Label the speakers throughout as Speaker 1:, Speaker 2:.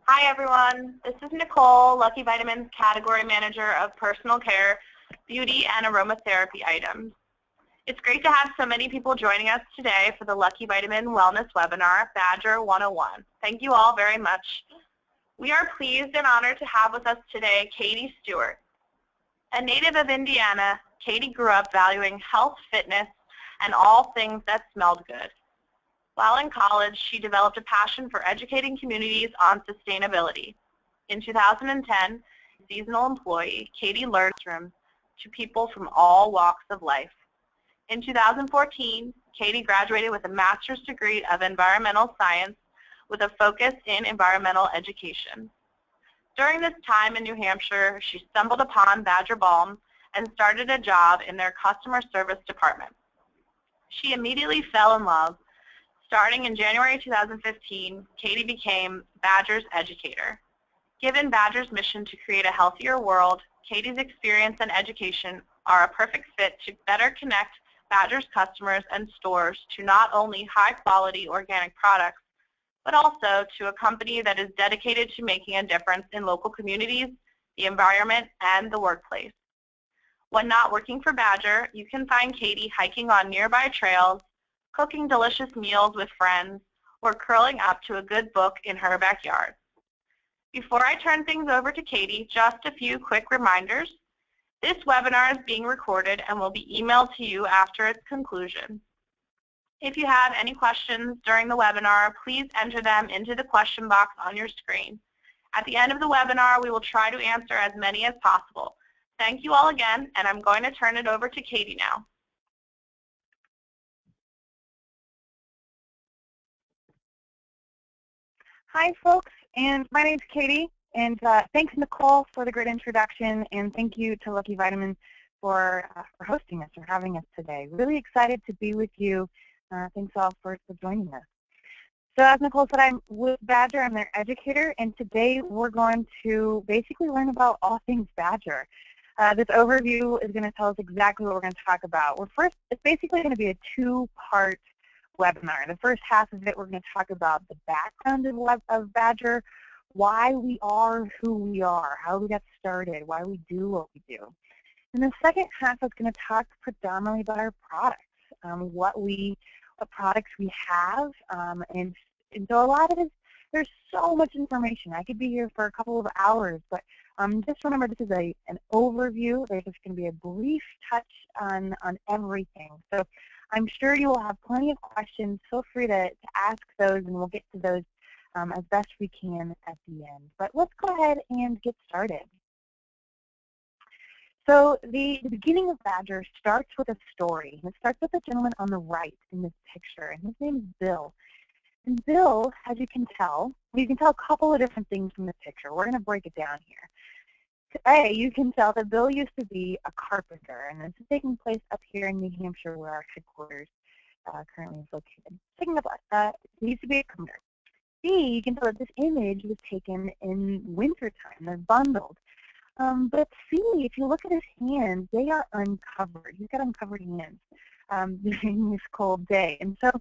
Speaker 1: Hi everyone, this is Nicole, LuckyVitamin's Category Manager of Personal Care, Beauty, and Aromatherapy items. It's great to have so many people joining us today for the LuckyVitamin Wellness Webinar, Badger 101. Thank you all very much. We are pleased and honored to have with us today Katie Stewart. A native of Indiana, Katie grew up valuing health, fitness, and all things that smelled good. While in college, she developed a passion for educating communities on sustainability. In 2010, seasonal employee, Katie learned from to people from all walks of life. In 2014, Katie graduated with a master's degree of environmental science with a focus in environmental education. During this time in New Hampshire, she stumbled upon Badger Balms and started a job in their customer service department. She immediately fell in love. Starting in January 2015, Katie became Badger's educator. Given Badger's mission to create a healthier world, Katie's experience and education are a perfect fit to better connect Badger's customers and stores to not only high-quality organic products, but also to a company that is dedicated to making a difference in local communities, the environment, and the workplace. When not working for Badger, you can find Katie hiking on nearby trails, cooking delicious meals with friends, or curling up to a good book in her backyard. Before I turn things over to Katie, just a few quick reminders. This webinar is being recorded and will be emailed to you after its conclusion. If you have any questions during the webinar, please enter them into the question box on your screen. At the end of the webinar, we will try to answer as many as possible. Thank you all again, and I'm going to turn it over to Katie now.
Speaker 2: Hi, folks, and my name's Katie, and thanks, Nicole, for the great introduction, and thank you to LuckyVitamin for hosting us, or having us today. Really excited to be with you. Thanks all for joining us. So as Nicole said, I'm with Badger. I'm their educator, and today we're going to basically learn about all things Badger. This overview is going to tell us exactly what we're going to talk about. It's basically going to be a two-part webinar. The first half of it, we're going to talk about the background of Badger, why we are who we are, how we got started, why we do what we do. And the second half is going to talk predominantly about our products, what products we have, and so a lot of it, there's so much information. I could be here for a couple of hours, but just remember this is an overview. There's just going to be a brief touch on everything. So I'm sure you will have plenty of questions. Feel free to ask those, and we'll get to those as best we can at the end. But let's go ahead and get started. So the beginning of Badger starts with a story. It starts with a gentleman on the right in this picture, and his name is Bill. And Bill, as you can tell a couple of different things from the picture. We're going to break it down here. Today, you can tell that Bill used to be a carpenter, and this is taking place up here in New Hampshire, where our headquarters currently is located. He used to be a carpenter. B, you can tell that this image was taken in wintertime. They're bundled. But C, if you look at his hands, they are uncovered. He's got uncovered hands during this cold day. And so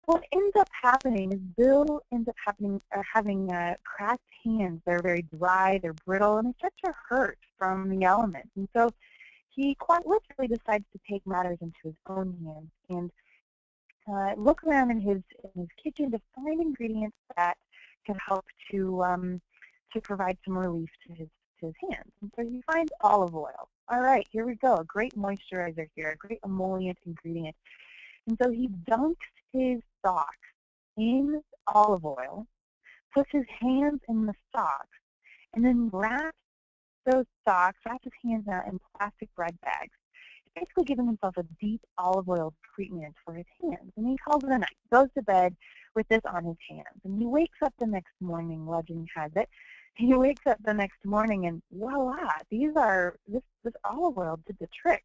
Speaker 2: what ends up happening is Bill ends up having cracked hands. They're very dry, they're brittle, and they start to hurt from the elements. And so he quite literally decides to take matters into his own hands and look around in his kitchen to find ingredients that can help to provide some relief to his hands. And so he finds olive oil. All right, here we go, a great moisturizer here, a great emollient ingredient. And so he dunks his socks in olive oil, puts his hands in the socks, and then wraps his hands out in plastic bread bags. He's basically giving himself a deep olive oil treatment for his hands. And he calls it a night, goes to bed with this on his hands. And he wakes up the next morning, legend has it, he wakes up the next morning and voila, this olive oil did the trick.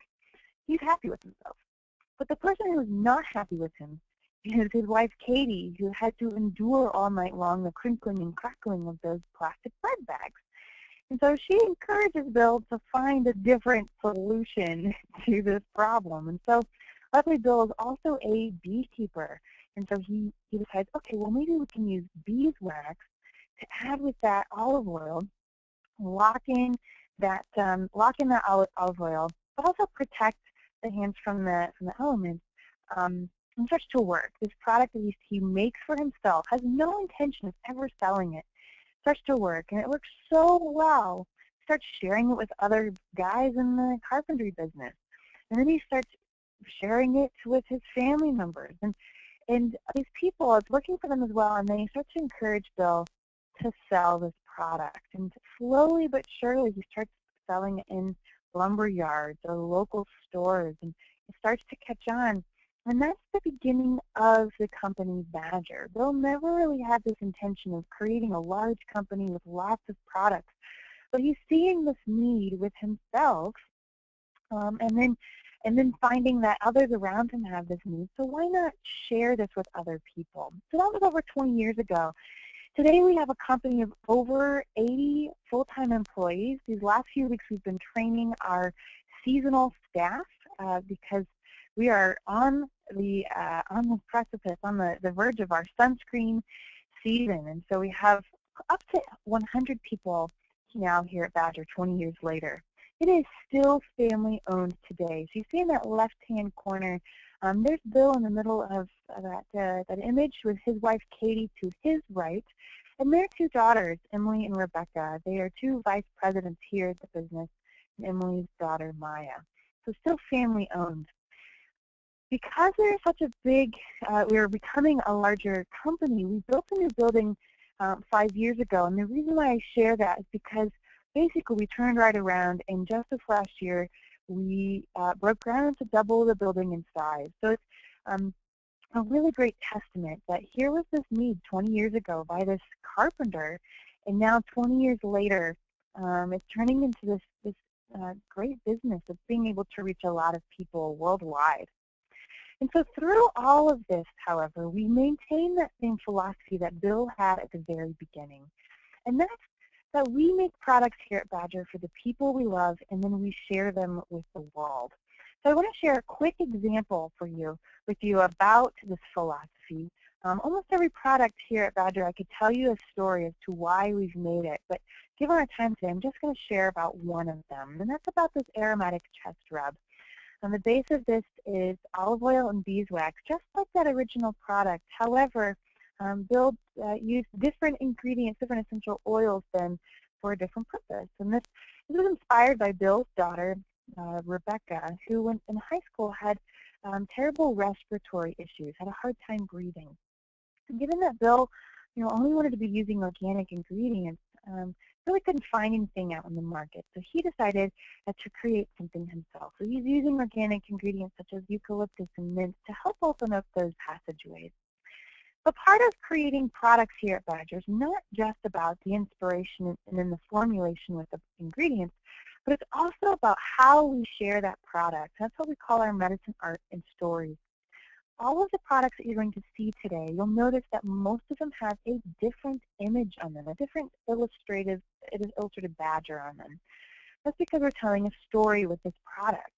Speaker 2: He's happy with himself. But the person who's not happy with him is his wife, Katie, who had to endure all night long the crinkling and crackling of those plastic bread bags. And so she encourages Bill to find a different solution to this problem. And so luckily Bill is also a beekeeper. And so he decides, okay, well maybe we can use beeswax to add with that olive oil, lock in that olive oil, but also protect the hands from the elements, and starts to work. This product that he makes for himself, has no intention of ever selling it, starts to work, and it works so well. He starts sharing it with other guys in the carpentry business, and then he starts sharing it with his family members, and these people, it's working for them as well, and then he starts to encourage Bill to sell this product, and slowly but surely he starts selling it in lumber yards or local stores, and it starts to catch on. And that's the beginning of the company Badger. Bill never really had this intention of creating a large company with lots of products, but he's seeing this need with himself, and then finding that others around him have this need, so why not share this with other people? So that was over 20 years ago. Today we have a company of over 80 full-time employees. These last few weeks we've been training our seasonal staff because we are on the precipice, on the verge of our sunscreen season, and so we have up to 100 people now here at Badger 20 years later. It is still family-owned today. So you see in that left-hand corner, there's Bill in the middle of that image with his wife Katie to his right, and their two daughters, Emily and Rebecca. They are two vice presidents here at the business, and Emily's daughter Maya. So still family-owned. Because we're such a big, we're becoming a larger company, we built a new building 5 years ago, and the reason why I share that is because basically we turned right around, and just this last year we broke ground to double the building in size. So it's a really great testament that here was this need 20 years ago by this carpenter, and now 20 years later it's turning into this great business of being able to reach a lot of people worldwide. And so through all of this, however, we maintain that same philosophy that Bill had at the very beginning. And that's that we make products here at Badger for the people we love, and then we share them with the world. So I want to share a quick example with you about this philosophy. Almost every product here at Badger, I could tell you a story as to why we've made it. But given our time today, I'm just going to share about one of them, and that's about this aromatic chest rub. And the base of this is olive oil and beeswax, just like that original product. However, Bill used different ingredients, different essential oils then for a different purpose. And this was inspired by Bill's daughter, Rebecca, who in high school had terrible respiratory issues, had a hard time breathing. And given that Bill only wanted to be using organic ingredients, really couldn't find anything out in the market. So he decided to create something himself. So he's using organic ingredients such as eucalyptus and mint to help open up those passageways. But part of creating products here at Badger is not just about the inspiration and then the formulation with the ingredients, but it's also about how we share that product. That's what we call our medicine, art, and stories. All of the products that you're going to see today, you'll notice that most of them have a different image on them, a different illustrative badger on them. That's because we're telling a story with this product.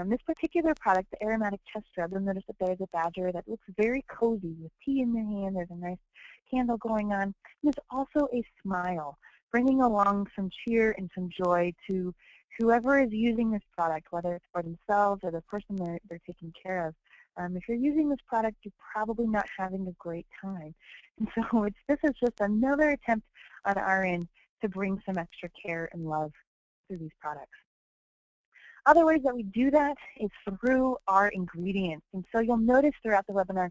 Speaker 2: This particular product, the aromatic chest rub, you'll notice that there's a badger that looks very cozy with tea in their hand. There's a nice candle going on. And there's also a smile, bringing along some cheer and some joy to whoever is using this product, whether it's for themselves or the person they're taking care of. If you're using this product, you're probably not having a great time. And so this is just another attempt on our end to bring some extra care and love through these products. Other ways that we do that is through our ingredients. And so you'll notice throughout the webinar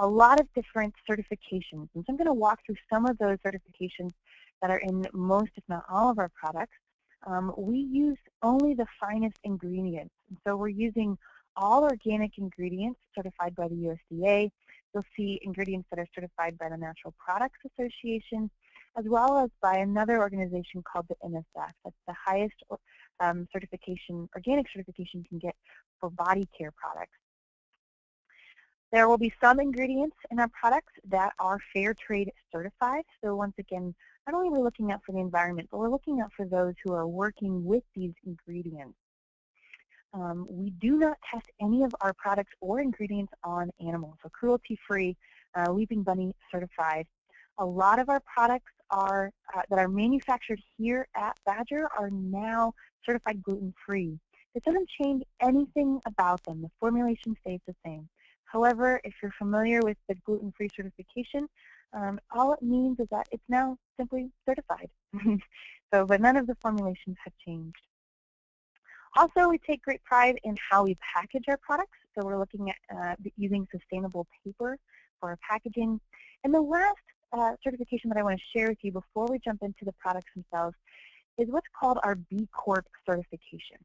Speaker 2: a lot of different certifications. And so I'm going to walk through some of those certifications that are in most, if not all, of our products. We use only the finest ingredients. And so we're using all organic ingredients certified by the USDA. You'll see ingredients that are certified by the Natural Products Association, as well as by another organization called the NSF. That's the highest certification, organic certification you can get for body care products. There will be some ingredients in our products that are fair trade certified. So once again, not only are we looking out for the environment, but we're looking out for those who are working with these ingredients. We do not test any of our products or ingredients on animals, so cruelty-free, Leaping Bunny certified. A lot of our products that are manufactured here at Badger are now certified gluten-free. It doesn't change anything about them. The formulation stays the same. However, if you're familiar with the gluten-free certification, all it means is that it's now simply certified. But none of the formulations have changed. Also, we take great pride in how we package our products. So we're looking at using sustainable paper for our packaging. And the last certification that I want to share with you before we jump into the products themselves is what's called our B Corp certification.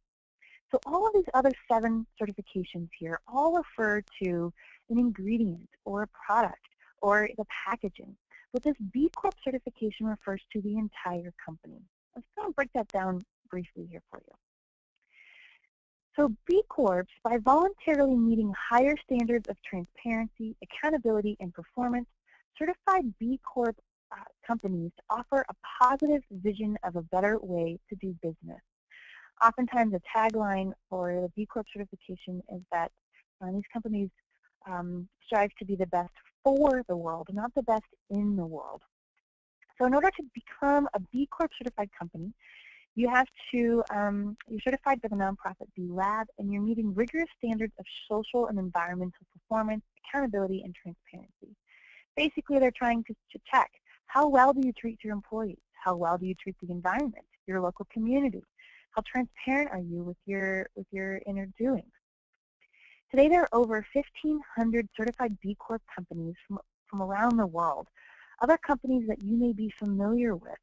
Speaker 2: So all of these other 7 certifications here all refer to an ingredient or a product or the packaging. But this B Corp certification refers to the entire company. Let's go and break that down briefly here for you. So B Corps, by voluntarily meeting higher standards of transparency, accountability, and performance, certified B Corp companies offer a positive vision of a better way to do business. Oftentimes a tagline for the B Corp certification is that these companies strive to be the best for the world, not the best in the world. So in order to become a B Corp certified company, you have to, you're certified by the nonprofit B Lab, and you're meeting rigorous standards of social and environmental performance, accountability, and transparency. Basically, they're trying to check, how well do you treat your employees? How well do you treat the environment, your local community? How transparent are you with your inner doings? Today, there are over 1,500 certified B Corp companies from around the world. Other companies that you may be familiar with,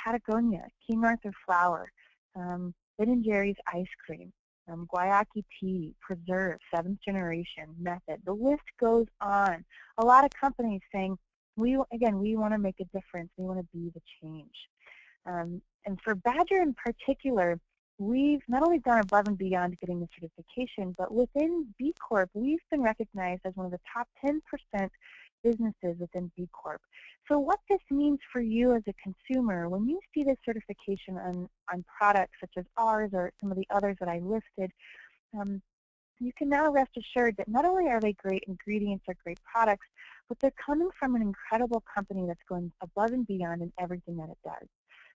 Speaker 2: Patagonia, King Arthur Flour, Ben & Jerry's Ice Cream, Guayaki Tea, Preserve, 7th Generation, Method. The list goes on. A lot of companies saying, we want to make a difference. We want to be the change. And for Badger in particular, we've not only gone above and beyond getting the certification, but within B Corp, we've been recognized as one of the top 10% businesses within B Corp. So what this means for you as a consumer, when you see this certification on products such as ours or some of the others that I listed, you can now rest assured that not only are they great ingredients or great products, but they're coming from an incredible company that's going above and beyond in everything that it does.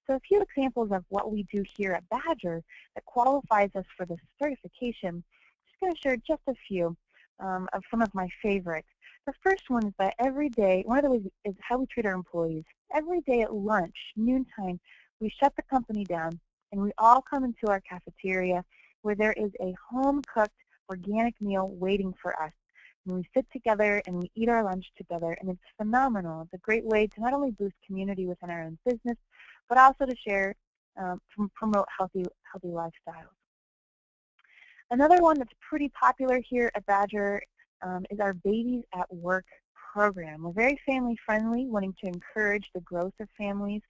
Speaker 2: So a few examples of what we do here at Badger that qualifies us for this certification. I'm just going to share just a few of some of my favorites. The first one is that every day, one of the ways is how we treat our employees. Every day at lunch, noontime, we shut the company down and we all come into our cafeteria where there is a home-cooked organic meal waiting for us. And we sit together and we eat our lunch together, and it's phenomenal. It's a great way to not only boost community within our own business, but also to share, promote healthy lifestyles. Another one that's pretty popular here at Badger is our Babies at Work program. We're very family-friendly, wanting to encourage the growth of families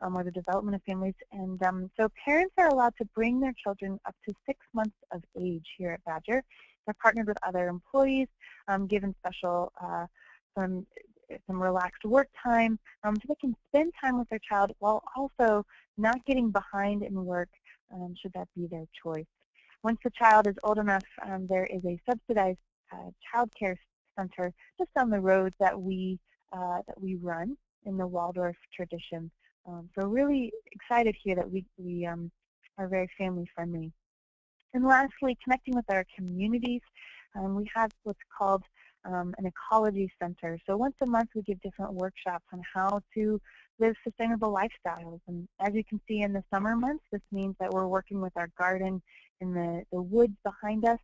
Speaker 2: or the development of families. And so parents are allowed to bring their children up to 6 months of age here at Badger. They're partnered with other employees, given special some relaxed work time, so they can spend time with their child while also not getting behind in work, should that be their choice. Once the child is old enough, there is a subsidized child care center just down the road that we run in the Waldorf tradition. So really excited here that we are very family friendly. And lastly, connecting with our communities, we have what's called an ecology center. So once a month we give different workshops on how to live sustainable lifestyles. And as you can see in the summer months, this means that we're working with our garden in the woods behind us.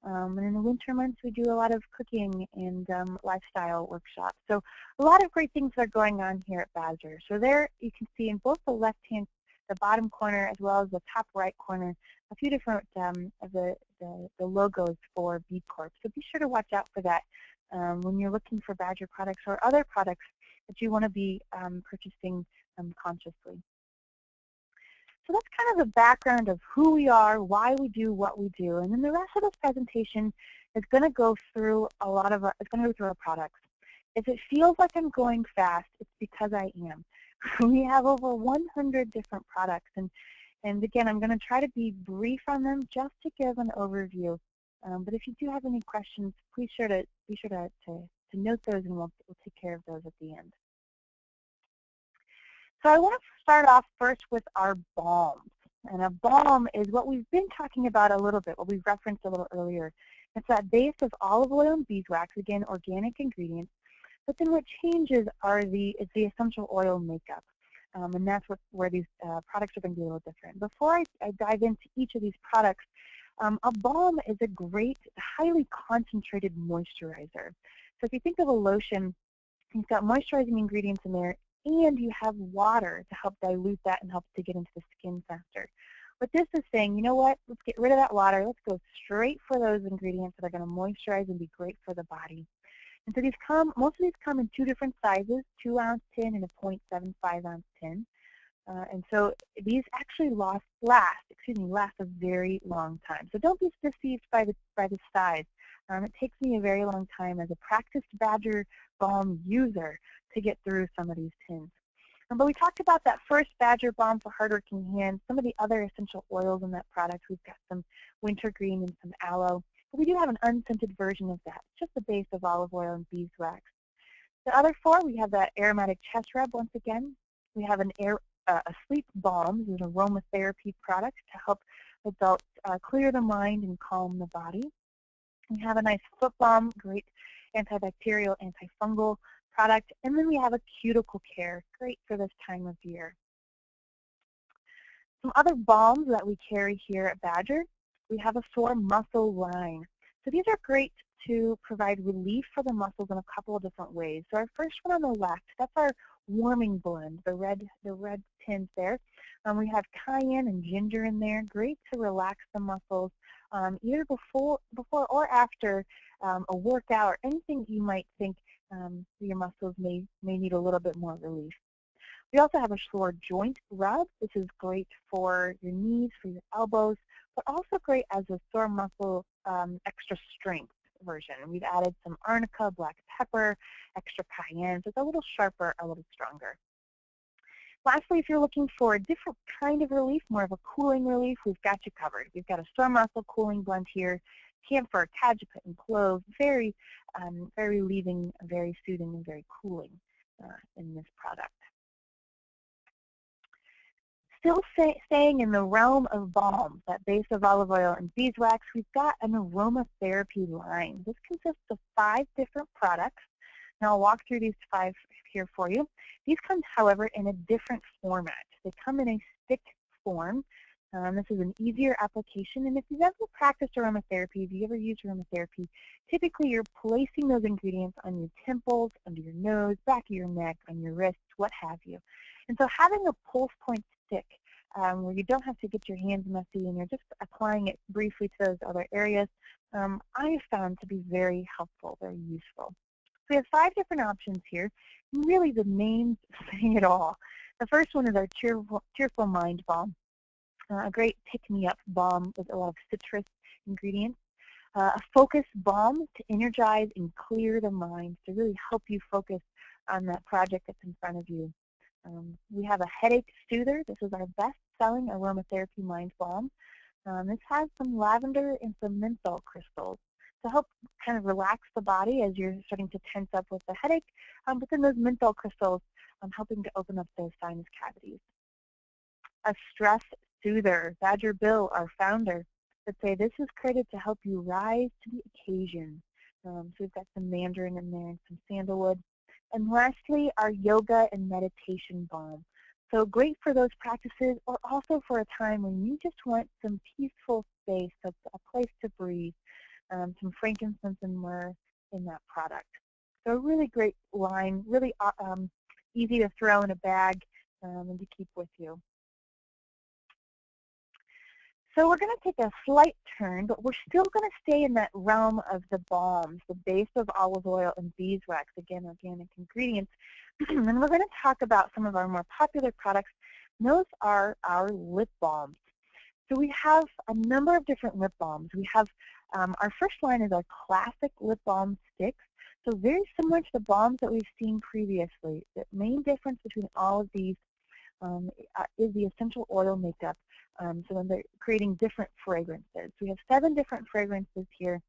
Speaker 2: And in the winter months, we do a lot of cooking and lifestyle workshops. So a lot of great things are going on here at Badger. So there you can see in both the left-hand, the bottom corner, as well as the top right corner, a few different of the logos for B Corp. So be sure to watch out for that when you're looking for Badger products or other products that you want to be purchasing consciously. So that's kind of the background of who we are, why we do what we do, and then the rest of this presentation is going to go through our products. If it feels like I'm going fast, it's because I am. We have over 100 different products, and again, I'm going to try to be brief on them just to give an overview. But if you do have any questions, please be sure to note those, and we'll take care of those at the end. So I want to start off first with our balms. And a balm is what we've been talking about a little bit, what we referenced a little earlier. It's that base of olive oil and beeswax, again, organic ingredients. But then what changes is the essential oil makeup. And that's where these products are going to be a little different. Before I dive into each of these products, a balm is a great, highly concentrated moisturizer. So if you think of a lotion, you've got moisturizing ingredients in there, and you have water to help dilute that and help to get into the skin faster. But this is saying, you know what, let's get rid of that water. Let's go straight for those ingredients that are going to moisturize and be great for the body. And so most of these come in two different sizes, 2-ounce tin and a 0.75-ounce tin. And so these actually last a very long time. So don't be deceived by the size. It takes me a very long time as a practiced Badger Balm user to get through some of these tins. But we talked about that first Badger Balm for hardworking hands, some of the other essential oils in that product. We've got some wintergreen and some aloe. But we do have an unscented version of that, just the base of olive oil and beeswax. The other four, we have that aromatic chest rub once again. We have a sleep balm. This is an aromatherapy product to help adults clear the mind and calm the body. We have a nice foot balm, great antibacterial, antifungal product. And then we have a cuticle care, great for this time of year. Some other balms that we carry here at Badger, we have a sore muscle line. So these are great to provide relief for the muscles in a couple of different ways. So our first one on the left, that's our warming blend, the red tins there. We have cayenne and ginger in there, great to relax the muscles, either before or after a workout or anything you might think your muscles may need a little bit more relief. We also have a sore joint rub. This is great for your knees, for your elbows, but also great as a sore muscle extra strength version. We've added some arnica, black pepper, extra cayenne, so it's a little sharper, a little stronger. Lastly, if you're looking for a different kind of relief, more of a cooling relief, we've got you covered. We've got a sore muscle cooling blend here, camphor, cajeput, and clove, very relieving, very soothing, and very cooling in this product. Still staying in the realm of balms, that base of olive oil and beeswax, we've got an aromatherapy line. This consists of 5 different products. Now I'll walk through these 5 here for you. These come, however, in a different format. They come in a stick form. This is an easier application, and if you've ever practiced aromatherapy, if you ever used aromatherapy, typically you're placing those ingredients on your temples, under your nose, back of your neck, on your wrists, what have you. And so having a pulse point stick where you don't have to get your hands messy and you're just applying it briefly to those other areas, I have found to be very helpful, very useful. So we have 5 different options here, and really the names say it all. The first one is our Cheerful Mind Balm, a great pick-me-up balm with a lot of citrus ingredients. A focus balm to energize and clear the mind, to really help you focus on that project that's in front of you. We have a headache soother. This is our best-selling aromatherapy mind balm. This has some lavender and some menthol crystals to help kind of relax the body as you're starting to tense up with the headache, but then those menthol crystals helping to open up those sinus cavities. A stress soother. Badger Bill, our founder, would say this is created to help you rise to the occasion. So we've got some mandarin in there and some sandalwood. And lastly, our yoga and meditation balm. So great for those practices, or also for a time when you just want some peaceful space, a place to breathe, some frankincense and myrrh in that product. So a really great line, really easy to throw in a bag and to keep with you. So we're going to take a slight turn, but we're still going to stay in that realm of the balms, the base of olive oil and beeswax, again, organic ingredients. And we're going to talk about some of our more popular products. And those are our lip balms. So we have a number of different lip balms. We have our first line is our classic lip balm sticks. So very similar to the balms that we've seen previously. The main difference between all of these is the essential oil makeup. So when they're creating different fragrances. We have 7 different fragrances here.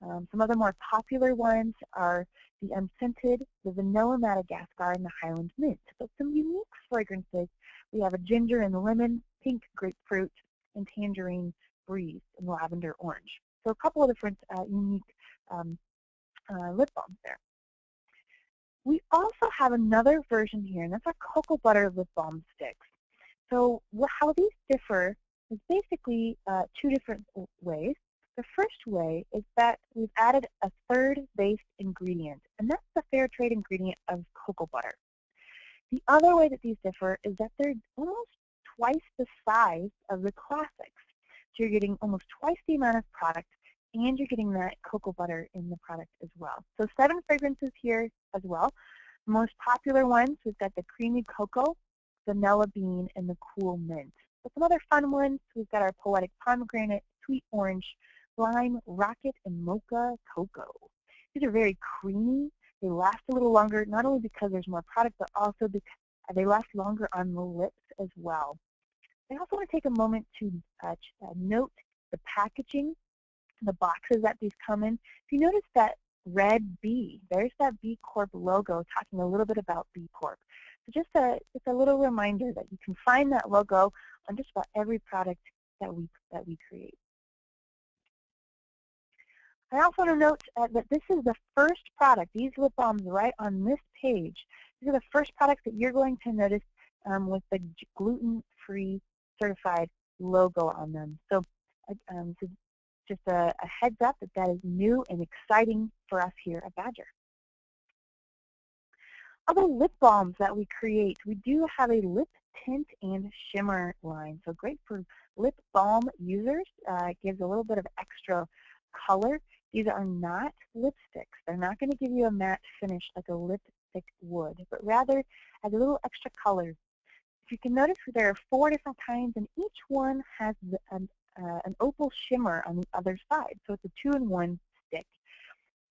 Speaker 2: Some other more popular ones are the unscented, the vanilla Madagascar, and the Highland mint. But some unique fragrances, we have a ginger and lemon, pink grapefruit, and tangerine breeze, and lavender orange. So a couple of different unique lip balms there. We also have another version here, and that's our cocoa butter lip balm sticks. So how these differ is basically two different ways. The first way is that we've added a third base ingredient, and that's the fair trade ingredient of cocoa butter. The other way that these differ is that they're almost twice the size of the classics. So you're getting almost twice the amount of product, and you're getting that cocoa butter in the product as well. So 7 fragrances here as well. The most popular ones, we've got the creamy cocoa, vanilla bean, and the cool mint. But some other fun ones, we've got our poetic pomegranate, sweet orange, lime, rocket, and mocha cocoa. These are very creamy. They last a little longer, not only because there's more product, but also because they last longer on the lips as well. I also want to take a moment to note the packaging, the boxes that these come in. If you notice that red B, there's that B Corp logo talking a little bit about B Corp. So just a little reminder that you can find that logo on just about every product that we create. I also want to note that this is the first product, these lip balms right on this page. These are the first products that you're going to notice with the gluten-free certified logo on them. So just a heads up that is new and exciting for us here at Badger. Other lip balms that we create, we do have a lip tint and shimmer line. So great for lip balm users. It gives a little bit of extra color. These are not lipsticks. They're not going to give you a matte finish like a lipstick would, but rather add a little extra color. If you can notice, there are 4 different kinds, and each one has an opal shimmer on the other side. So it's a 2-in-1 stick.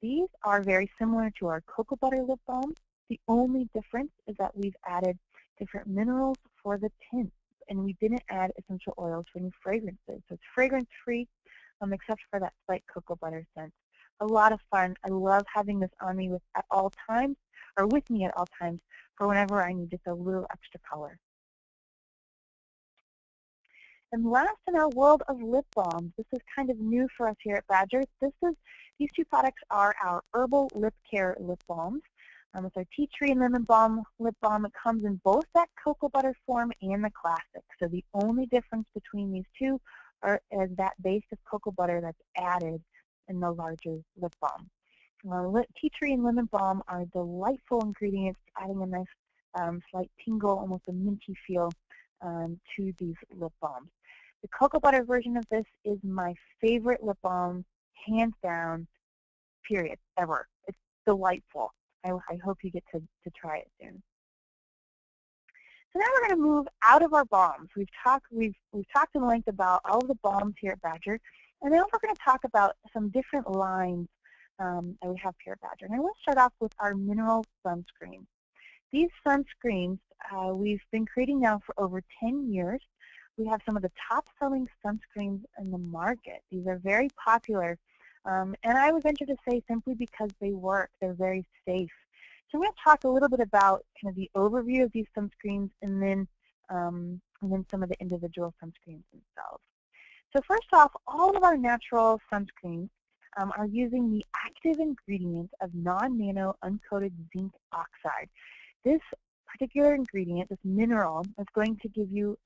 Speaker 2: These are very similar to our cocoa butter lip balms. The only difference is that we've added different minerals for the tints, and we didn't add essential oils for any fragrances. So it's fragrance-free, except for that slight cocoa butter scent. A lot of fun. I love having this on me at all times, or with me at all times, for whenever I need just a little extra color. And last in our world of lip balms, this is kind of new for us here at Badger. These 2 products are our herbal lip care lip balms. It's our tea tree and lemon balm lip balm. It comes in both that cocoa butter form and the classic. So the only difference between these 2 is that base of cocoa butter that's added in the larger lip balm. Tea tree and lemon balm are delightful ingredients, adding a nice slight tingle, almost a minty feel to these lip balms. The cocoa butter version of this is my favorite lip balm, hands down, period, ever. It's delightful. I hope you get to try it soon. So now we're going to move out of our balms. We've talked in length about all of the balms here at Badger, and now we're going to talk about some different lines that we have here at Badger. And I want to start off with our mineral sunscreens. These sunscreens we've been creating now for over 10 years. We have some of the top-selling sunscreens in the market. These are very popular, and I would venture to say simply because they work. They're very safe. So I'm going to talk a little bit about kind of the overview of these sunscreens, and then some of the individual sunscreens themselves. So first off, all of our natural sunscreens are using the active ingredient of non-nano uncoated zinc oxide. This particular ingredient, this mineral, is going to give you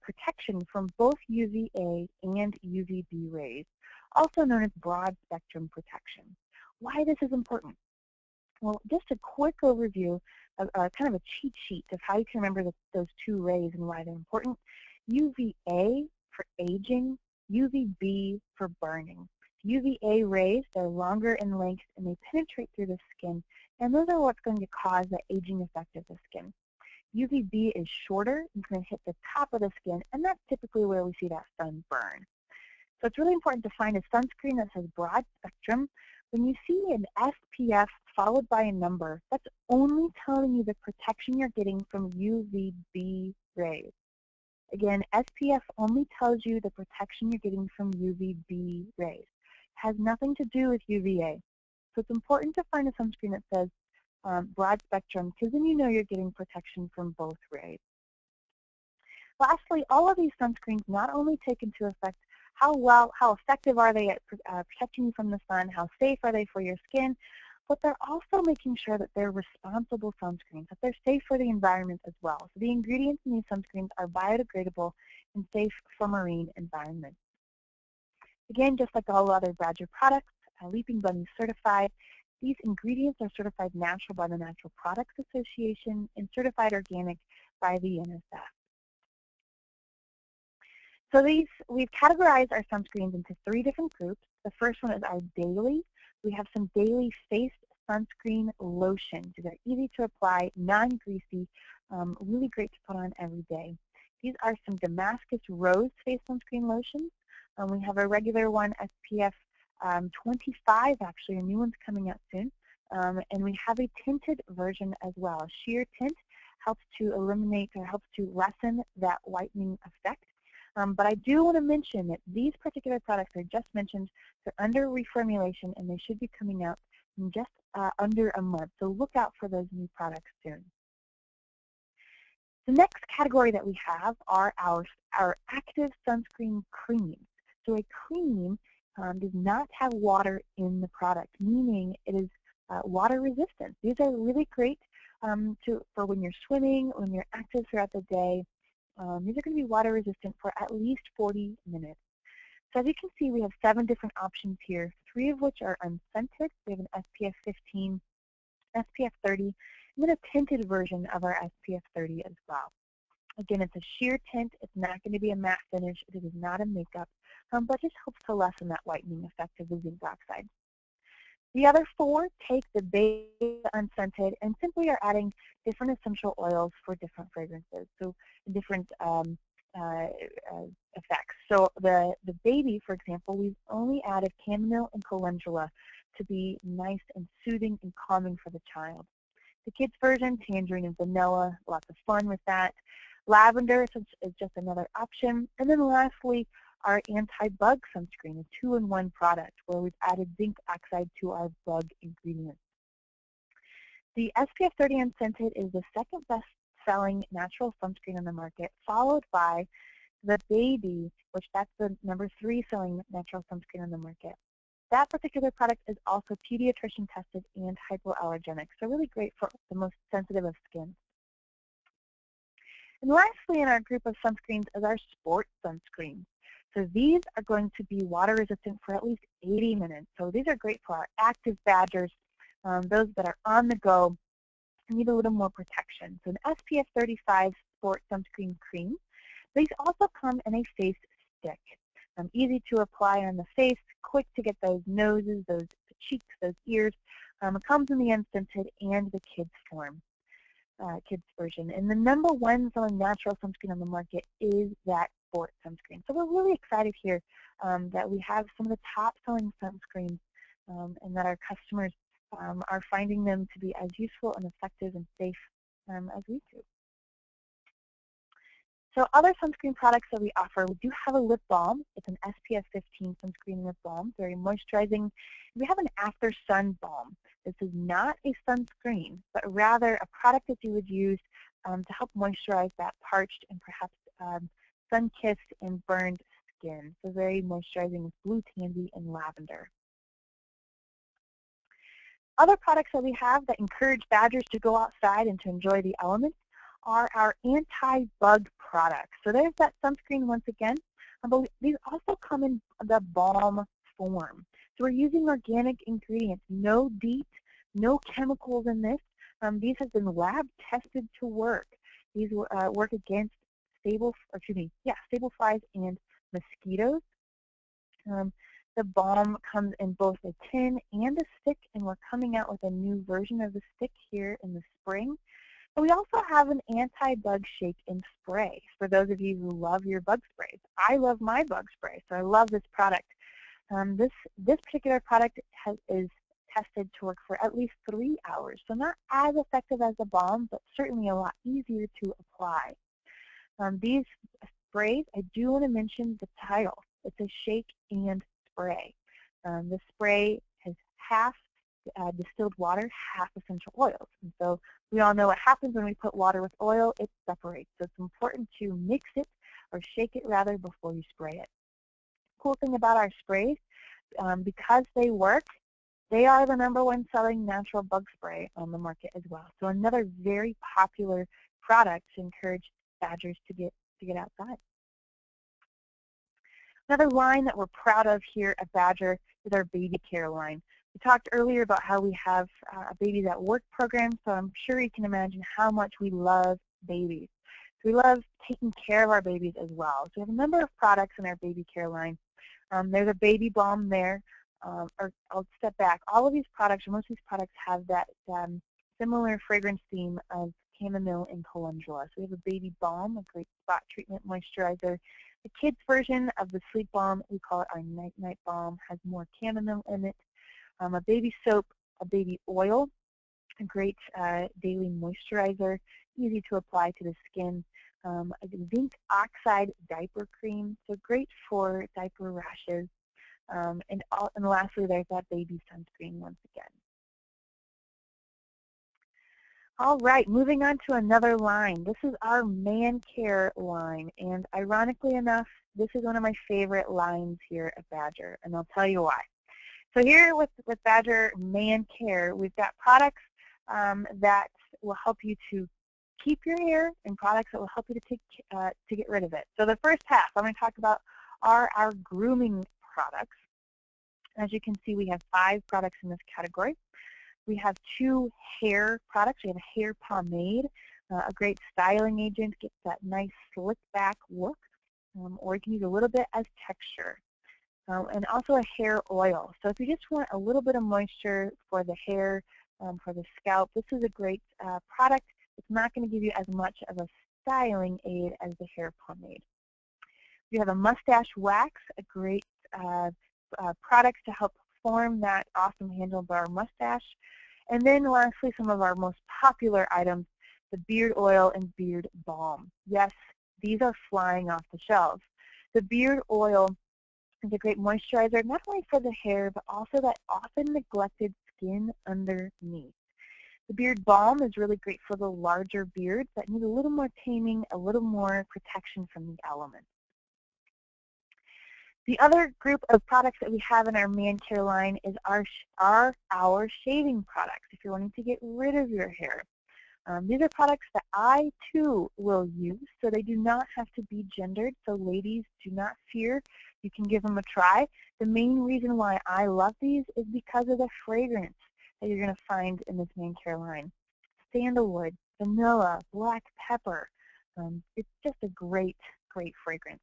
Speaker 2: protection from both UVA and UVB rays, also known as broad spectrum protection. Why this is important? Well, just a quick overview, kind of a cheat sheet of how you can remember those 2 rays and why they're important. UVA for aging, UVB for burning. UVA rays, they're longer in length and they penetrate through the skin, and those are what's going to cause the aging effect of the skin. UVB is shorter, it's going to hit the top of the skin, and that's typically where we see that sun burn. So it's really important to find a sunscreen that says broad spectrum. When you see an SPF followed by a number, that's only telling you the protection you're getting from UVB rays. Again, SPF only tells you the protection you're getting from UVB rays. has nothing to do with UVA. So it's important to find a sunscreen that says broad spectrum, because then you know you're getting protection from both rays. Lastly, all of these sunscreens not only take into effect how effective are they at protecting you from the sun, how safe are they for your skin, but they're also making sure that they're responsible sunscreens, that they're safe for the environment as well. So the ingredients in these sunscreens are biodegradable and safe for marine environments. Again, just like all other Badger products, Leaping Bunny certified. These ingredients are certified natural by the Natural Products Association and certified organic by the NSF. So we've categorized our sunscreens into 3 different groups. The first one is our daily. We have some daily face sunscreen lotions. These are easy to apply, non-greasy, really great to put on every day. These are some Damascus Rose face sunscreen lotions. We have a regular one, SPF 25 actually, a new one's coming out soon. And we have a tinted version as well. A sheer tint helps to eliminate or helps to lessen that whitening effect. But I do want to mention that these particular products I just mentioned, they're under reformulation and they should be coming out in just under a month. So look out for those new products soon. The next category that we have are our active sunscreen creams. So a cream does not have water in the product, meaning it is water resistant. These are really great for when you're swimming, when you're active throughout the day. These are going to be water resistant for at least 40 minutes. So as you can see, we have 7 different options here, 3 of which are unscented. We have an SPF 15, SPF 30, and then a tinted version of our SPF 30 as well. Again, it's a sheer tint. It's not going to be a matte finish. It is not a makeup, but just helps to lessen that whitening effect of the zinc oxide. The other 4 take the base unscented and simply are adding different essential oils for different fragrances, so different effects. So the baby, for example, we've only added chamomile and calendula to be nice and soothing and calming for the child. The kids version, tangerine and vanilla, lots of fun with that. Lavender is just another option. And then lastly, our anti-bug sunscreen, a 2-in-1 product where we've added zinc oxide to our bug ingredients. The SPF 30 unscented is the second best-selling natural sunscreen on the market, followed by the baby, which that's the number 3 selling natural sunscreen on the market. That particular product is also pediatrician tested and hypoallergenic, so really great for the most sensitive of skin. And lastly in our group of sunscreens is our sport sunscreen. So these are going to be water resistant for at least 80 minutes. So these are great for our active badgers, those that are on the go and need a little more protection. So an SPF 35 sport sunscreen cream. These also come in a face stick. Easy to apply on the face, quick to get those noses, those cheeks, those ears. It comes in the unscented and the kids form. Kids version. And the number 1 selling natural sunscreen on the market is that sport sunscreen. So we're really excited here that we have some of the top selling sunscreens and that our customers are finding them to be as useful and effective and safe as we do. So other sunscreen products that we offer, we do have a lip balm. It's an SPF 15 sunscreen lip balm, very moisturizing. We have an after sun balm. This is not a sunscreen, but rather a product that you would use to help moisturize that parched and perhaps sun-kissed and burned skin. So very moisturizing with blue tansy and lavender. Other products that we have that encourage badgers to go outside and to enjoy the elements are our anti-bug products. So there's that sunscreen once again, but these also come in the balm form. So we're using organic ingredients, no DEET, no chemicals in this. These have been lab tested to work. These work against stable flies and mosquitoes. The balm comes in both a tin and a stick, and we're coming out with a new version of the stick here in the spring. And we also have an anti-bug shake and spray for those of you who love your bug sprays. I love my bug spray, so I love this product. This particular product is tested to work for at least 3 hours, so not as effective as the balm, but certainly a lot easier to apply. These sprays, I do want to mention the title. It's a shake and spray. The spray has half distilled water, half essential oils. And so we all know what happens when we put water with oil, it separates. So it's important to mix it, or shake it rather, before you spray it. Cool thing about our sprays, because they work, they are the #1 selling natural bug spray on the market as well. So another very popular product to encourage badgers to get outside. Another line that we're proud of here at Badger is our baby care line. We talked earlier about how we have a Babies at Work program, so I'm sure you can imagine how much we love babies. So we love taking care of our babies as well. So we have a number of products in our baby care line. There's a baby balm there. Or I'll step back. All of these products, or most of these products, have that similar fragrance theme of chamomile and calendula. So we have a baby balm, a great spot treatment moisturizer. The kids version of the sleep balm, we call it our night balm, has more chamomile in it. A baby soap, a baby oil, a great daily moisturizer, easy to apply to the skin. A zinc oxide diaper cream, so great for diaper rashes. And lastly, there's that baby sunscreen once again. All right, moving on to another line. This is our man care line, and ironically enough, this is one of my favorite lines here at Badger, and I'll tell you why. So here with Badger Man Care, we've got products that will help you to keep your hair, and products that will help you to get rid of it. So the first half I'm going to talk about are our grooming products. As you can see, we have 5 products in this category. We have 2 hair products. We have a hair pomade, a great styling agent, gets that nice slick back look, or you can use a little bit as texture. And also a hair oil. So if you just want a little bit of moisture for the hair, for the scalp, this is a great product. It's not going to give you as much of a styling aid as the hair pomade. We have a mustache wax, a great product to help form that awesome handlebar mustache. And then lastly, some of our most popular items, the beard oil and beard balm. Yes, these are flying off the shelves. The beard oil is a great moisturizer, not only for the hair, but also that often neglected skin underneath. The beard balm is really great for the larger beards that need a little more taming, a little more protection from the elements. The other group of products that we have in our man care line is our shaving products, if you're wanting to get rid of your hair. These are products that I, too, will use, so they do not have to be gendered. So ladies, do not fear. You can give them a try. The main reason why I love these is because of the fragrance that you're going to find in this man care line. Sandalwood, vanilla, black pepper. It's just a great, great fragrance.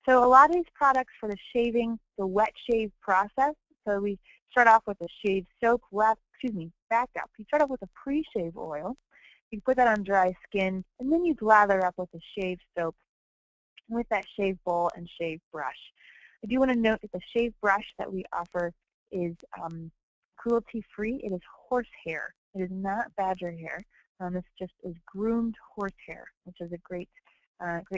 Speaker 2: So a lot of these products for the shaving, the wet shave process, so we start off with a shave soap, back up. You start off with a pre-shave oil. You put that on dry skin, and then you lather up with a shave soap with that shave bowl and shave brush. I do want to note that the shave brush that we offer is cruelty-free. It is horsehair. It is not badger hair. This just is groomed horsehair, which is a great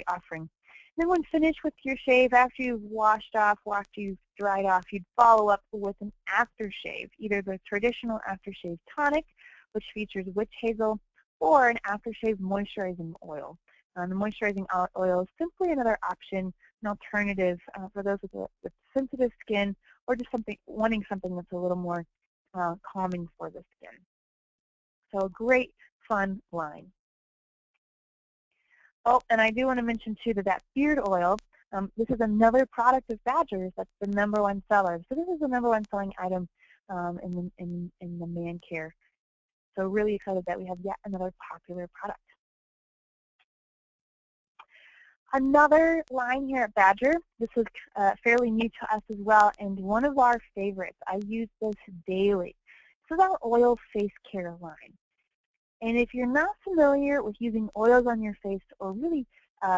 Speaker 2: offering. Then when finished with your shave, after you've washed off, after you've dried off, you'd follow up with an aftershave, either the traditional aftershave tonic, which features witch hazel, or an aftershave moisturizing oil. The moisturizing oil is simply another option, an alternative for those with sensitive skin, or just wanting something that's a little more calming for the skin. So a great, fun line. Oh, and I do want to mention, too, that beard oil, this is another product of Badger's that's the #1 seller. So this is the #1 selling item in the man care. So really excited that we have yet another popular product. Another line here at Badger, this is fairly new to us as well, and one of our favorites. I use this daily. This is our oil face care line. And if you're not familiar with using oils on your face, or really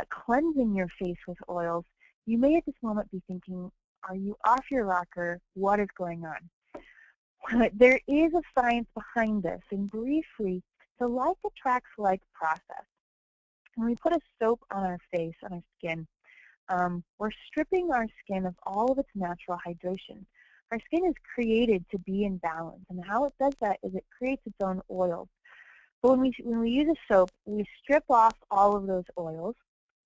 Speaker 2: cleansing your face with oils, you may at this moment be thinking, are you off your rocker? What is going on? There is a science behind this, and briefly, the like attracts like process. When we put a soap on our face, on our skin, we're stripping our skin of all of its natural hydration. Our skin is created to be in balance, and how it does that is it creates its own oils. But when we use a soap, we strip off all of those oils,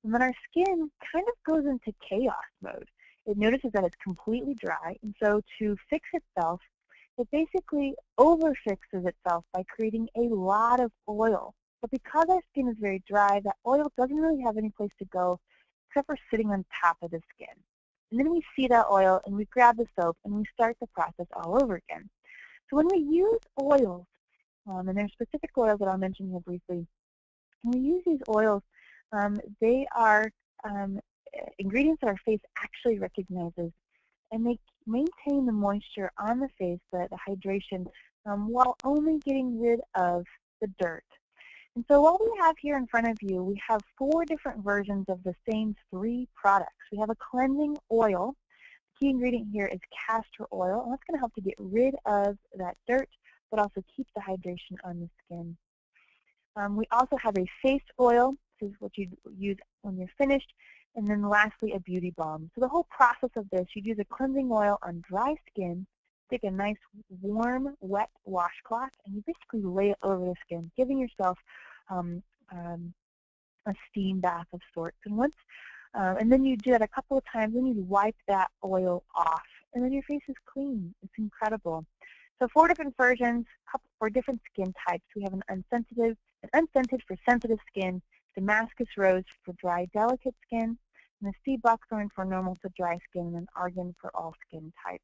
Speaker 2: and then our skin kind of goes into chaos mode. It notices that it's completely dry, and so to fix itself, it basically over-fixes itself by creating a lot of oil. But because our skin is very dry, that oil doesn't really have any place to go except for sitting on top of the skin. And then we see that oil, and we grab the soap, and we start the process all over again. So when we use oils, and there's specific oils that I'll mention here briefly, when we use these oils, they are ingredients that our face actually recognizes, and they maintain the moisture on the face, the hydration, while only getting rid of the dirt. And so what we have here in front of you, we have 4 different versions of the same 3 products. We have a cleansing oil. The key ingredient here is castor oil, and that's going to help to get rid of that dirt, but also keep the hydration on the skin. We also have a face oil. This is what you use when you're finished. And then lastly, a beauty balm. So the whole process of this, you'd use a cleansing oil on dry skin, take a nice warm, wet washcloth, and you basically lay it over the skin, giving yourself a steam bath of sorts. And then you do that a couple of times, then you wipe that oil off, and then your face is clean. It's incredible. So 4 different versions, for different skin types. We have an unscented for sensitive skin, Damascus rose for dry, delicate skin, and a sea buckthorn for normal to dry skin, and an argan for all skin types.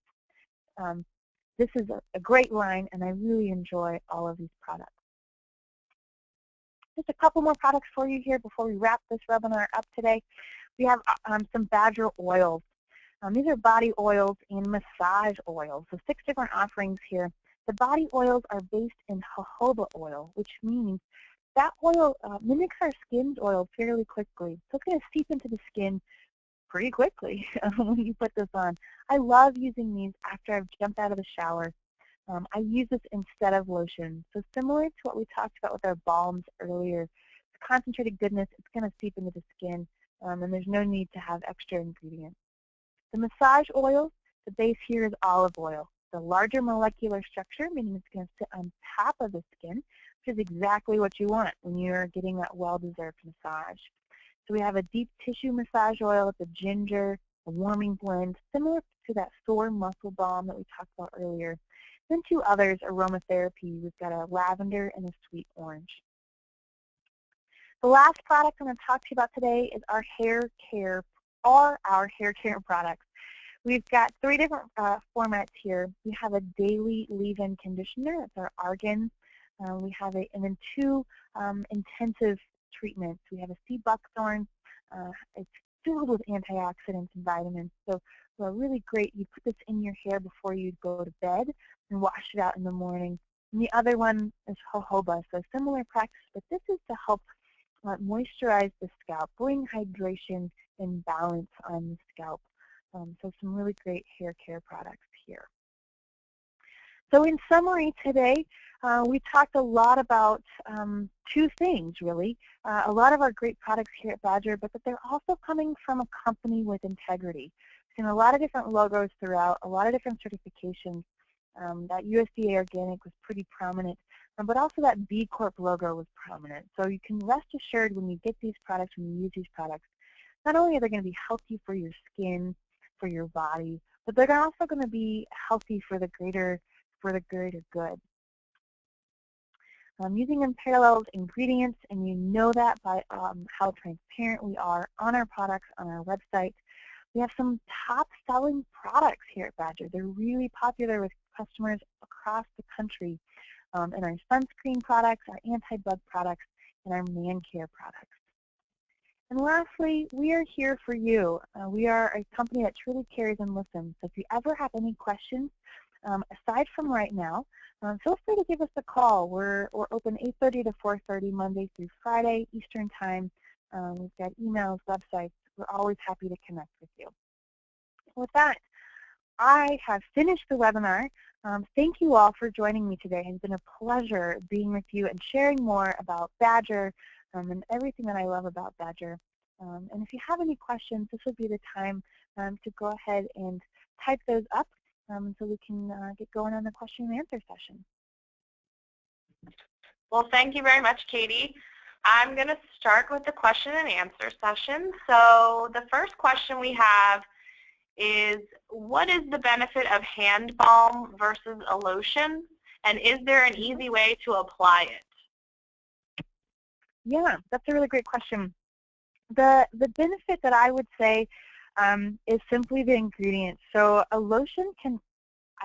Speaker 2: This is a great line, and I really enjoy all of these products. Just a couple more products for you here before we wrap this webinar up today. We have some Badger oils. These are body oils and massage oils, so 6 different offerings here. The body oils are based in jojoba oil, which means that oil mimics our skin's oil fairly quickly. So it's going to seep into the skin pretty quickly when you put this on. I love using these after I've jumped out of the shower. I use this instead of lotion. So similar to what we talked about with our balms earlier, the concentrated goodness, it's going to seep into the skin, and there's no need to have extra ingredients. The massage oil, the base here is olive oil. The larger molecular structure, meaning it's going to sit on top of the skin, which is exactly what you want when you're getting that well-deserved massage. So we have a deep tissue massage oil with a ginger, a warming blend, similar to that sore muscle balm that we talked about earlier. Then 2 others, Aromatherapy. We've got a lavender and a sweet orange. The last product I'm going to talk to you about today is our hair care products. We've got 3 different formats here. We have a daily leave-in conditioner. That's our argan. We have and then 2 intensive treatments. We have a sea buckthorn. It's filled with antioxidants and vitamins. So really great. You put this in your hair before you go to bed and wash it out in the morning. And the other one is jojoba. So similar practice, but this is to help moisturize the scalp, bring hydration and balance on the scalp. So some really great hair care products here. So in summary today, we talked a lot about 2 things, really. A lot of our great products here at Badger, but that they're also coming from a company with integrity. We've seen a lot of different logos throughout, a lot of different certifications. That USDA Organic was pretty prominent, but also that B Corp logo was prominent. So you can rest assured when you get these products, when you use these products, not only are they going to be healthy for your skin, for your body, but they're also going to be healthy for the greater good. Using unparalleled ingredients, and you know that by how transparent we are on our products on our website. We have some top-selling products here at Badger. They're really popular with customers across the country in our sunscreen products, our anti-bug products, and our man care products. And lastly, we are here for you. We are a company that truly cares and listens. So if you ever have any questions, aside from right now, feel free to give us a call. We're open 8:30 to 4:30 Monday through Friday Eastern Time. We've got emails, websites. We're always happy to connect with you. With that, I have finished the webinar. Thank you all for joining me today. It has been a pleasure being with you and sharing more about Badger and everything that I love about Badger. And if you have any questions, this would be the time to go ahead and type those up, so we can get going on the question and answer session.
Speaker 1: Well, thank you very much, Katie. I'm going to start with the question and answer session. So the first question we have is, what is the benefit of hand balm versus a lotion? And is there an easy way to apply it?
Speaker 2: Yeah, that's a really great question. The benefit that I would say is simply the ingredients. So a lotion can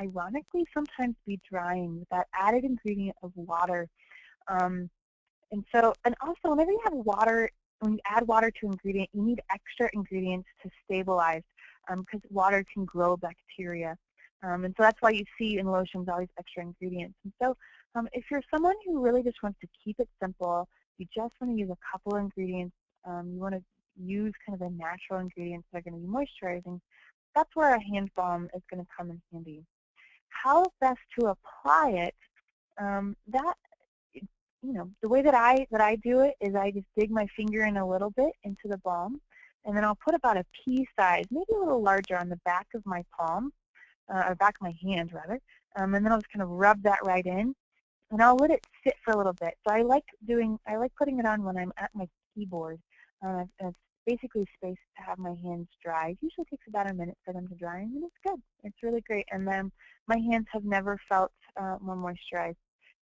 Speaker 2: ironically sometimes be drying with that added ingredient of water. And also whenever you have water, when you add water to an ingredient, you need extra ingredients to stabilize because water can grow bacteria. And so that's why you see in lotions all these extra ingredients. And so if you're someone who really just wants to keep it simple, you just want to use a couple of ingredients, you want to use kind of the natural ingredients that are going to be moisturizing, that's where a hand balm is going to come in handy. How best to apply it, the way that I do it is I just dig my finger in a little bit into the balm, and then I'll put about a pea size, maybe a little larger, on the back of my palm, or back of my hand rather, and then I'll just kind of rub that right in, and I'll let it sit for a little bit. So I like putting it on when I'm at my keyboard, and it's basically spaced to have my hands dry. It usually takes about a minute for them to dry, and it's good. It's really great, and then my hands have never felt more moisturized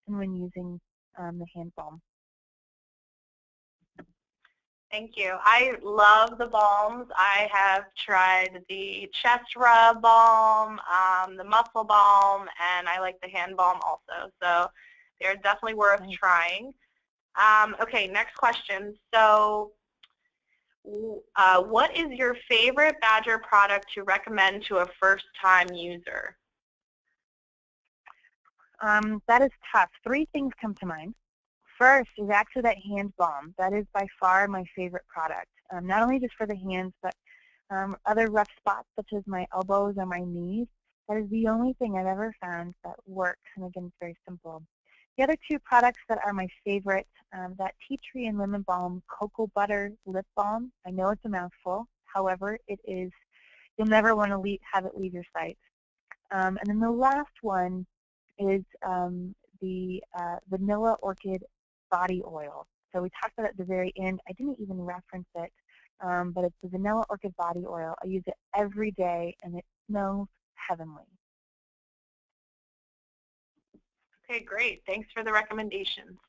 Speaker 2: than when using the hand balm.
Speaker 1: Thank you. I love the balms. I have tried the chest rub balm, the muscle balm, and I like the hand balm also. So they're definitely worth trying. Okay, next question. So what is your favorite Badger product to recommend to a first-time user?
Speaker 2: That is tough. 3 things come to mind. First is actually that hand balm. That is by far my favorite product, not only just for the hands, but other rough spots such as my elbows or my knees. That is the only thing I've ever found that works, and again, it's very simple. The other 2 products that are my favorite, that tea tree and lemon balm cocoa butter lip balm. I know it's a mouthful. However, it is. You'll never want to have it leave your sight. And then the last one is the vanilla orchid body oil. So we talked about it at the very end. I didn't even reference it, but it's the vanilla orchid body oil. I use it every day, and it smells heavenly.
Speaker 1: Okay, great. Thanks for the recommendations.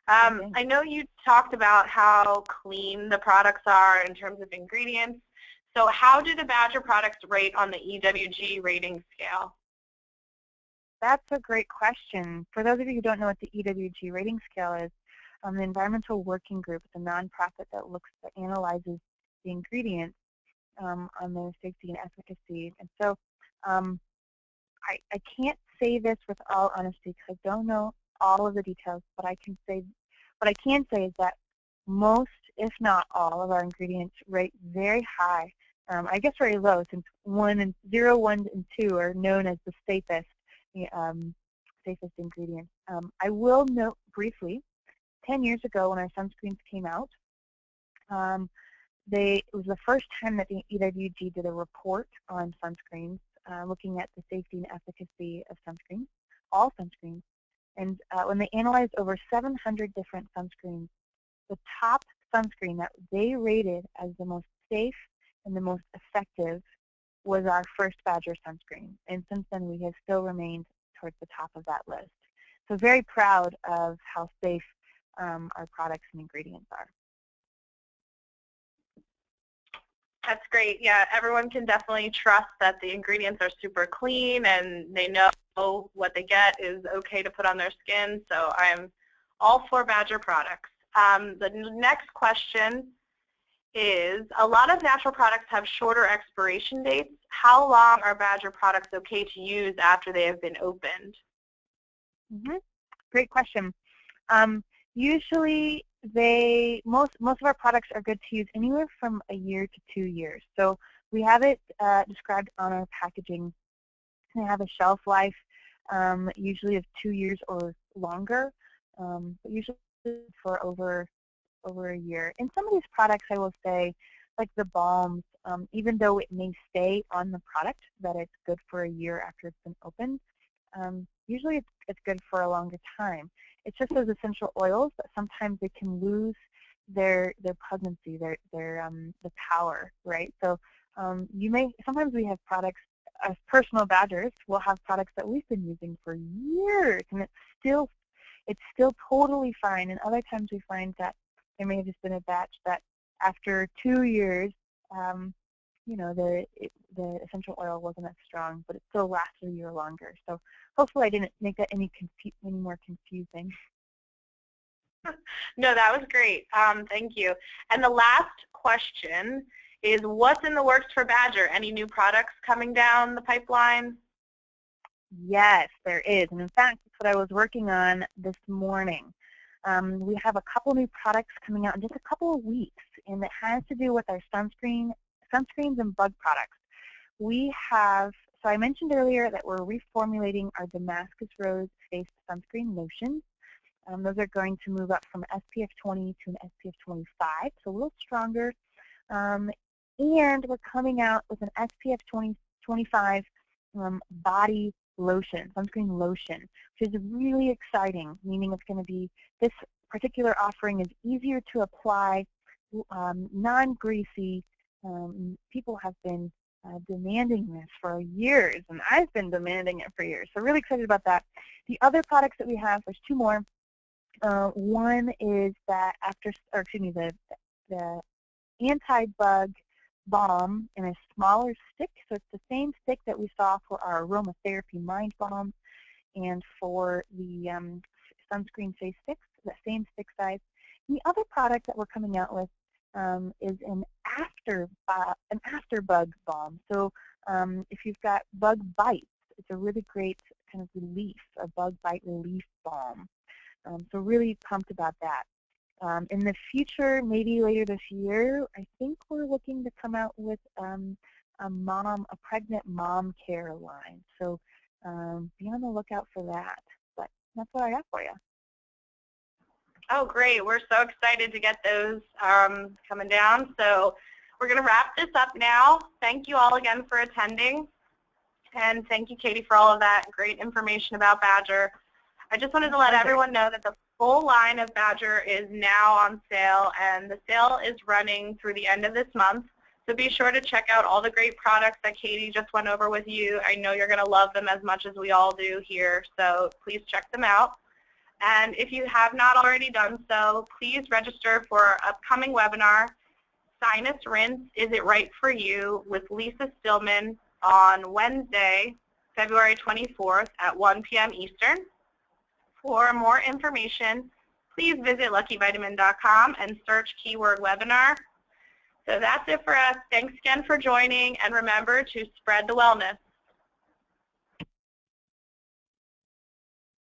Speaker 1: I know you talked about how clean the products are in terms of ingredients. So how do the Badger products rate on the EWG rating scale?
Speaker 2: That's a great question. For those of you who don't know what the EWG rating scale is, the Environmental Working Group, it's a nonprofit that analyzes the ingredients on their safety and efficacy. And so I can't say this with all honesty because I don't know all of the details, but what I can say is that most, if not all, of our ingredients rate very high. I guess very low, since 0, 1, and 2 are known as the safest ingredients. I will note briefly, 10 years ago when our sunscreens came out, it was the first time that the EWG did a report on sunscreens, looking at the safety and efficacy of sunscreens, all sunscreens. And when they analyzed over 700 different sunscreens, the top sunscreen that they rated as the most safe and the most effective was our first Badger sunscreen. And since then, we have still remained towards the top of that list. So very proud of how safe our products and ingredients are.
Speaker 1: That's great. Yeah, everyone can definitely trust that the ingredients are super clean and they know what they get is okay to put on their skin. So I'm all for Badger products. The next question is, a lot of natural products have shorter expiration dates. How long are Badger products okay to use after they have been opened?
Speaker 2: Great question. Usually most of our products are good to use anywhere from a year to 2 years. So we have it described on our packaging. They have a shelf life usually of 2 years or longer, but usually for over a year. And some of these products, I will say, like the balms, even though it may stay on the product, that it's good for a year after it's been opened, usually it's good for a longer time. It's just those essential oils that sometimes they can lose their potency, the power, right? So sometimes we have products, as personal badgers, we'll have products that we've been using for years, and it's still totally fine. And other times we find that there may have just been a batch that after 2 years, the essential oil wasn't as strong, but it still lasted a year longer. So hopefully I didn't make that any more confusing.
Speaker 1: No, that was great. Thank you. And the last question is, what's in the works for Badger? Any new products coming down the pipeline?
Speaker 2: Yes, there is. And in fact, that's what I was working on this morning. We have a couple new products coming out in just a couple of weeks, and it has to do with our sunscreens and bug products. So I mentioned earlier that we're reformulating our Damascus Rose Face Sunscreen Lotion. Those are going to move up from SPF 20 to an SPF 25, so a little stronger. And we're coming out with an SPF 25 body lotion, sunscreen lotion, which is really exciting, meaning it's going to be, this particular offering is easier to apply, non-greasy. People have been demanding this for years, and I've been demanding it for years, so really excited about that. The other products that we have, there's two more. One is that the anti-bug balm in a smaller stick. So it's the same stick that we saw for our Aromatherapy Mind Balm and for the sunscreen face sticks, that same stick size. And the other product that we're coming out with is an after bug balm. So if you've got bug bites, it's a really great kind of relief, a bug bite relief balm. So really pumped about that. In the future, maybe later this year, I think we're looking to come out with a pregnant mom care line. So be on the lookout for that. But that's what I got for you.
Speaker 1: Oh, great. We're so excited to get those coming down. So we're going to wrap this up now. Thank you all again for attending. And thank you, Katie, for all of that great information about Badger. I just wanted to let everyone know that the full line of Badger is now on sale, and the sale is running through the end of this month. So be sure to check out all the great products that Katie just went over with you. I know you're going to love them as much as we all do here, so please check them out. And if you have not already done so, please register for our upcoming webinar, Sinus Rinse, Is It Right for You, with Lisa Stillman on Wednesday, February 24th at 1 p.m. Eastern. For more information, please visit LuckyVitamin.com and search keyword webinar. So that's it for us. Thanks again for joining, and remember to spread the wellness.